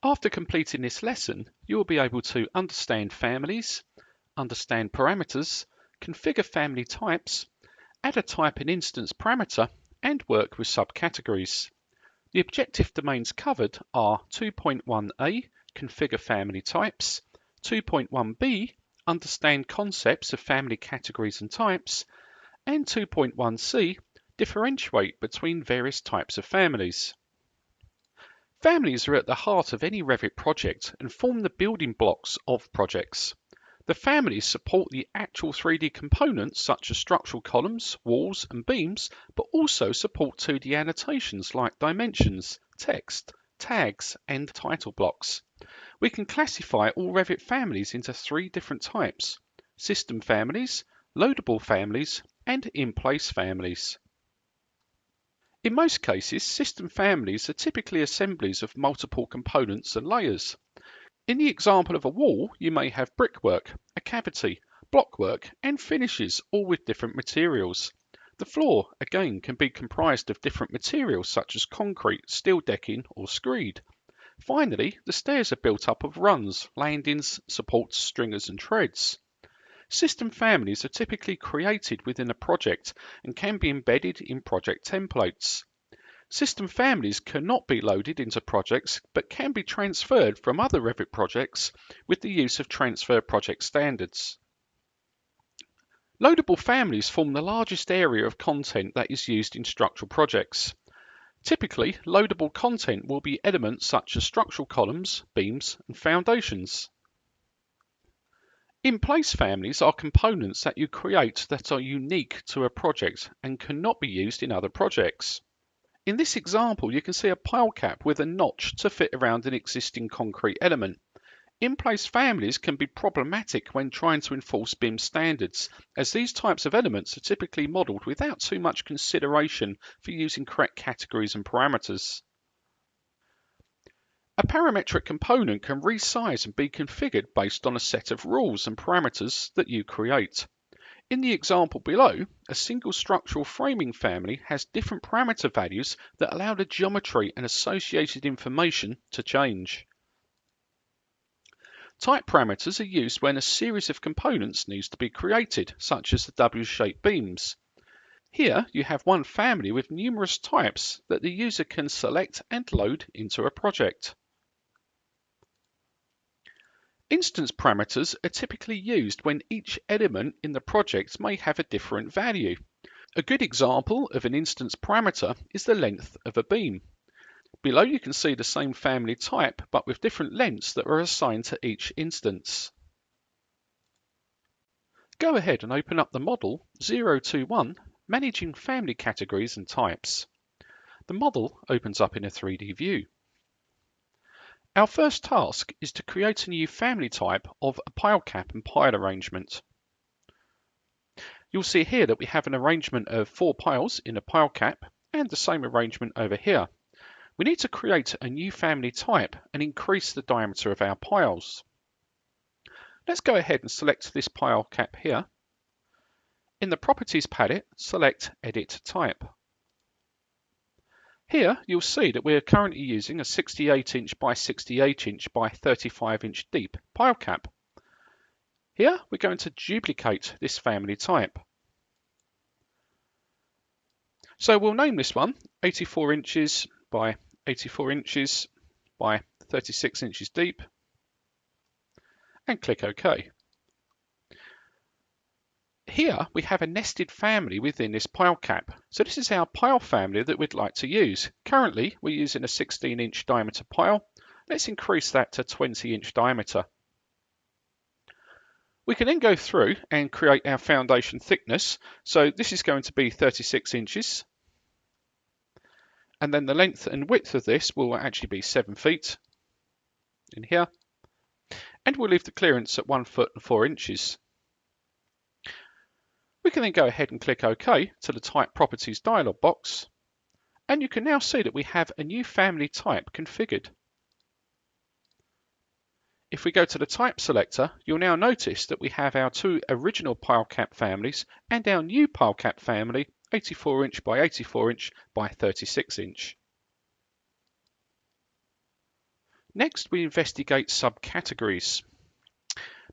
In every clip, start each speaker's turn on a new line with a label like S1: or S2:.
S1: After completing this lesson, you will be able to understand families, understand parameters, configure family types, add a type and instance parameter, and work with subcategories. The objective domains covered are 2.1a, configure family types, 2.1b, understand concepts of family categories and types, and 2.1c, differentiate between various types of families. Families are at the heart of any Revit project and form the building blocks of projects. The families support the actual 3D components such as structural columns, walls and beams, but also support 2D annotations like dimensions, text, tags and title blocks. We can classify all Revit families into three different types: system families, loadable families and in-place families. In most cases, system families are typically assemblies of multiple components and layers. In the example of a wall, you may have brickwork, a cavity, blockwork, and finishes, all with different materials. The floor, again, can be comprised of different materials such as concrete, steel decking, or screed. Finally, the stairs are built up of rungs, landings, supports, stringers, and treads. System families are typically created within a project and can be embedded in project templates. System families cannot be loaded into projects but can be transferred from other Revit projects with the use of transfer project standards. Loadable families form the largest area of content that is used in structural projects. Typically, loadable content will be elements such as structural columns, beams, and foundations. In-place families are components that you create that are unique to a project and cannot be used in other projects. In this example, you can see a pile cap with a notch to fit around an existing concrete element. In-place families can be problematic when trying to enforce BIM standards, as these types of elements are typically modelled without too much consideration for using correct categories and parameters. A parametric component can resize and be configured based on a set of rules and parameters that you create. In the example below, a single structural framing family has different parameter values that allow the geometry and associated information to change. Type parameters are used when a series of components needs to be created, such as the W-shaped beams. Here you have one family with numerous types that the user can select and load into a project. Instance parameters are typically used when each element in the project may have a different value. A good example of an instance parameter is the length of a beam. Below you can see the same family type but with different lengths that are assigned to each instance. Go ahead and open up the model 021, Managing Family Categories and Types. The model opens up in a 3D view. Our first task is to create a new family type of a pile cap and pile arrangement. You'll see here that we have an arrangement of 4 piles in a pile cap and the same arrangement over here. We need to create a new family type and increase the diameter of our piles. Let's go ahead and select this pile cap here. In the Properties palette, select Edit Type. Here you'll see that we are currently using a 68" by 68" by 35" deep pile cap. Here we're going to duplicate this family type. So we'll name this one 84" by 84" by 36" deep and click OK. Here we have a nested family within this pile cap. So this is our pile family that we'd like to use. Currently we're using a 16" diameter pile. Let's increase that to 20" diameter. We can then go through and create our foundation thickness. So this is going to be 36 inches. And then the length and width of this will actually be 7 feet in here. And we'll leave the clearance at 1 foot and 4 inches. We can then go ahead and click OK to the Type Properties dialog box, and you can now see that we have a new family type configured. If we go to the Type selector, you'll now notice that we have our 2 original pile cap families and our new pile cap family 84" by 84" by 36". Next, we investigate subcategories.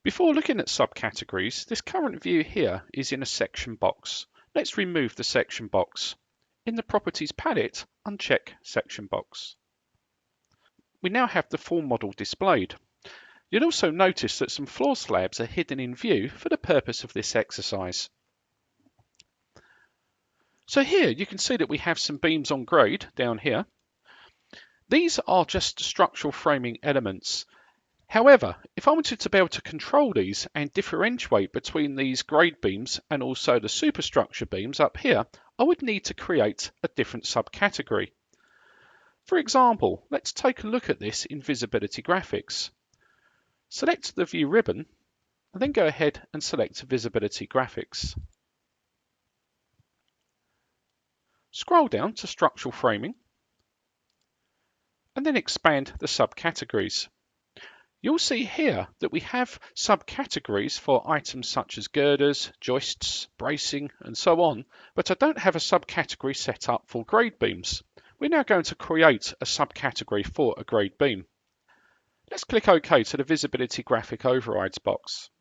S1: Before looking at subcategories, this current view here is in a section box. Let's remove the section box. In the Properties palette, uncheck Section Box. We now have the full model displayed. You'll also notice that some floor slabs are hidden in view for the purpose of this exercise. So here you can see that we have some beams on grade down here. These are just structural framing elements. However, if I wanted to be able to control these and differentiate between these grade beams and also the superstructure beams up here, I would need to create a different subcategory. For example, let's take a look at this in Visibility Graphics. Select the View ribbon and then go ahead and select Visibility Graphics. Scroll down to Structural Framing and then expand the subcategories. You'll see here that we have subcategories for items such as girders, joists, bracing, and so on, but I don't have a subcategory set up for grade beams. We're now going to create a subcategory for a grade beam. Let's click OK to the Visibility Graphic Overrides box.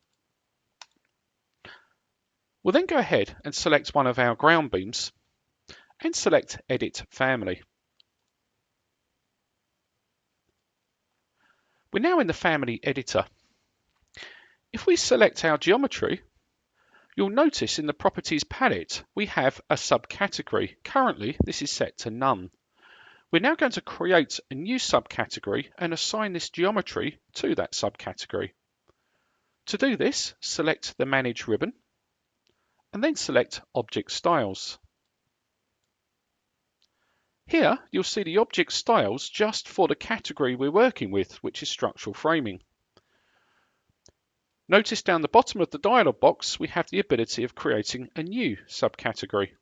S1: We'll then go ahead and select one of our ground beams and select Edit Family. We're now in the Family Editor. If we select our geometry, you'll notice in the Properties palette we have a subcategory. Currently, this is set to None. We're now going to create a new subcategory and assign this geometry to that subcategory. To do this, select the Manage ribbon and then select Object Styles. Here, you'll see the object styles just for the category we're working with, which is structural framing. Notice down the bottom of the dialog box, we have the ability of creating a new subcategory.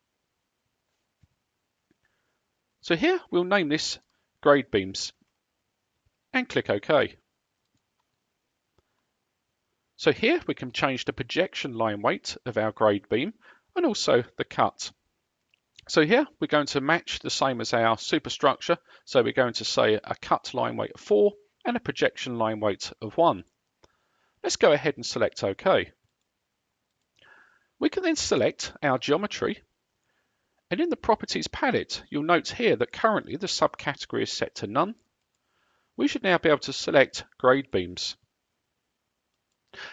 S1: So here, we'll name this Grade Beams and click OK. So here, we can change the projection line weight of our grade beam and also the cut. So here we're going to match the same as our superstructure. So we're going to say a cut line weight of 4 and a projection line weight of 1. Let's go ahead and select OK. We can then select our geometry. And in the Properties palette, you'll note here that currently the subcategory is set to None. We should now be able to select grade beams.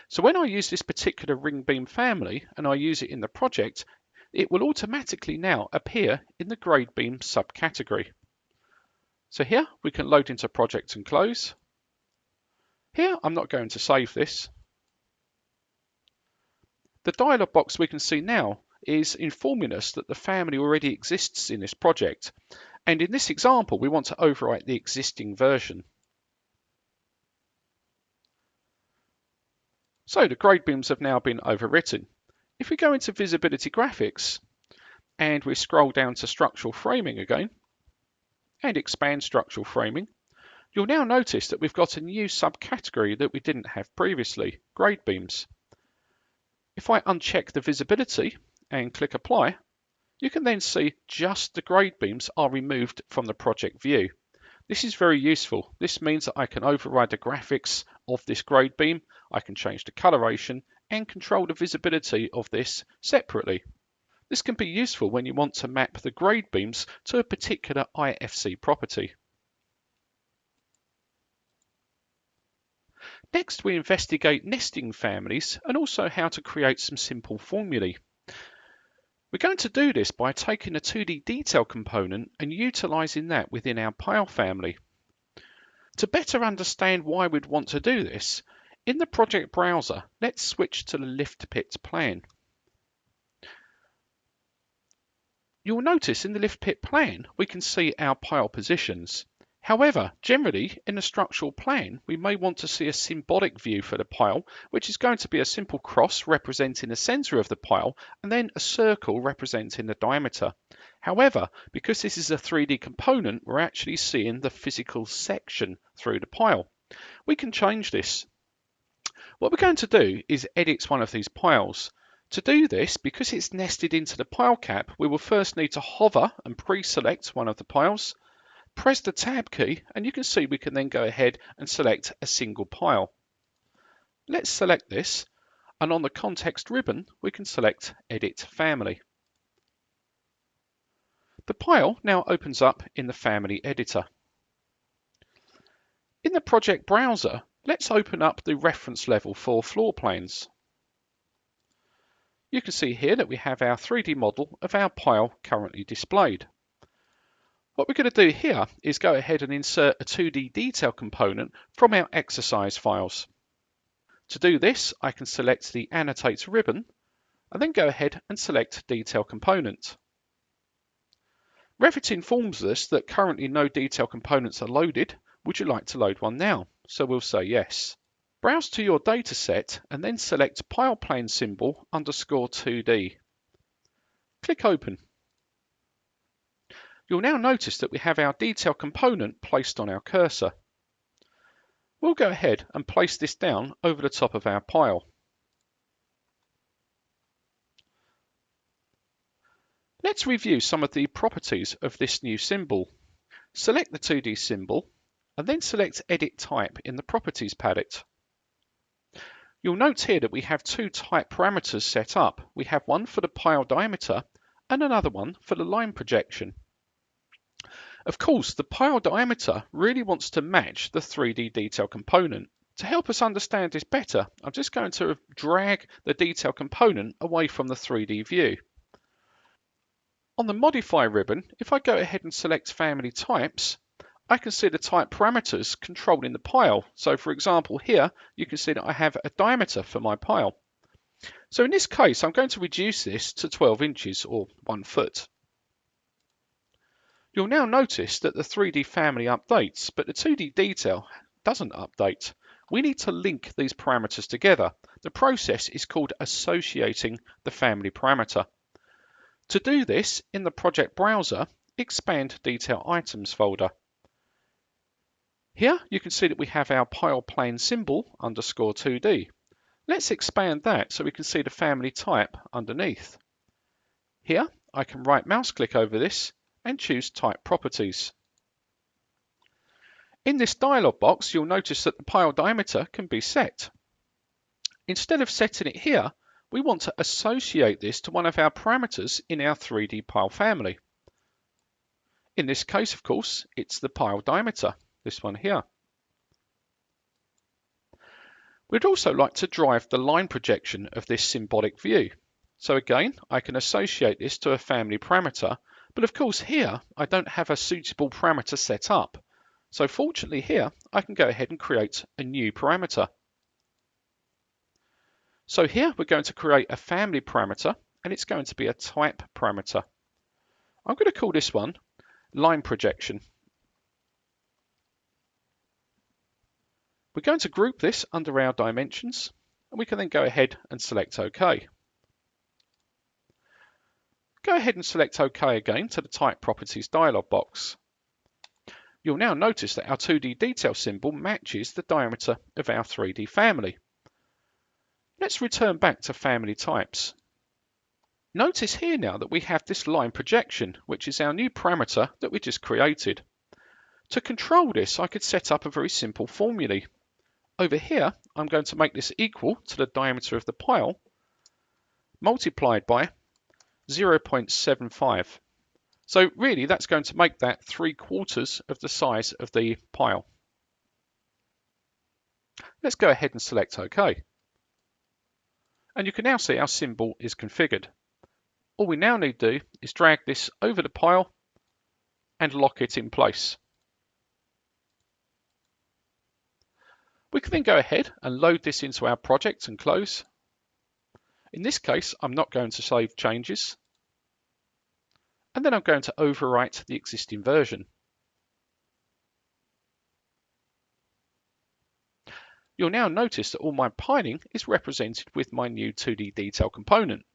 S1: So when I use this particular ring beam family and I use it in the project, it will automatically now appear in the grade beam subcategory. So here we can load into project and close. Here I'm not going to save this. The dialog box we can see now is informing us that the family already exists in this project. And in this example, we want to overwrite the existing version. So the grade beams have now been overwritten. If we go into Visibility Graphics and we scroll down to Structural Framing again and expand Structural Framing, you'll now notice that we've got a new subcategory that we didn't have previously, grade beams. If I uncheck the visibility and click Apply, you can then see just the grade beams are removed from the project view. This is very useful. This means that I can override the graphics of this grade beam, I can change the coloration and control the visibility of this separately. This can be useful when you want to map the grade beams to a particular IFC property. Next, we investigate nesting families and also how to create some simple formulae. We're going to do this by taking a 2D detail component and utilising that within our pile family. To better understand why we'd want to do this, in the project browser, let's switch to the lift pit plan. You'll notice in the lift pit plan, we can see our pile positions. However, generally in a structural plan, we may want to see a symbolic view for the pile, which is going to be a simple cross representing the center of the pile and then a circle representing the diameter. However, because this is a 3D component, we're actually seeing the physical section through the pile. We can change this. What we're going to do is edit one of these piles. To do this, because it's nested into the pile cap, we will first need to hover and pre-select one of the piles, Press the Tab key and you can see we can then go ahead and select a single pile. Let's select this, and on the context ribbon we can select Edit Family. The pile now opens up in the Family Editor. In the project browser, let's open up the reference level for floor plans. You can see here that we have our 3D model of our pile currently displayed. What we're going to do here is go ahead and insert a 2D detail component from our exercise files. To do this, I can select the Annotate ribbon and then go ahead and select Detail Component. Revit informs us that currently no detail components are loaded. Would you like to load one now? So we'll say yes. Browse to your dataset and then select Pile Plane symbol _2D. Click Open. You'll now notice that we have our detail component placed on our cursor. We'll go ahead and place this down over the top of our pile. Let's review some of the properties of this new symbol. Select the 2D symbol and then select Edit Type in the Properties palette. You'll note here that we have two type parameters set up. We have one for the pile diameter and another one for the line projection. Of course, the pile diameter really wants to match the 3D detail component. To help us understand this better, I'm just going to drag the detail component away from the 3D view. On the Modify ribbon, if I go ahead and select Family Types, I can see the type parameters controlling the pile. So for example here, you can see that I have a diameter for my pile. So in this case, I'm going to reduce this to 12 inches or 1 foot. You'll now notice that the 3D family updates, but the 2D detail doesn't update. We need to link these parameters together. The process is called associating the family parameter. To do this, in the project browser, expand Detail Items folder. Here you can see that we have our pile plane symbol _2D. Let's expand that so we can see the family type underneath. Here I can right mouse click over this and choose Type Properties. In this dialog box, you'll notice that the pile diameter can be set. Instead of setting it here, we want to associate this to one of our parameters in our 3D pile family. In this case, of course, it's the pile diameter, this one here. We'd also like to drive the line projection of this symbolic view. So again, I can associate this to a family parameter, but of course here I don't have a suitable parameter set up. So fortunately here I can go ahead and create a new parameter. So here we're going to create a family parameter and it's going to be a type parameter. I'm going to call this one line projection. We're going to group this under our dimensions and we can then go ahead and select OK. Go ahead and select OK again to the Type Properties dialog box. You'll now notice that our 2D detail symbol matches the diameter of our 3D family. Let's return back to Family Types. Notice here now that we have this line projection, which is our new parameter that we just created. To control this, I could set up a very simple formulae. Over here, I'm going to make this equal to the diameter of the pile multiplied by 0.75. So really that's going to make that 3/4 of the size of the pile. Let's go ahead and select OK. And you can now see our symbol is configured. All we now need to do is drag this over the pile and lock it in place. We can then go ahead and load this into our project and close. In this case, I'm not going to save changes. And then I'm going to overwrite the existing version. You'll now notice that all my piling is represented with my new 2D detail component.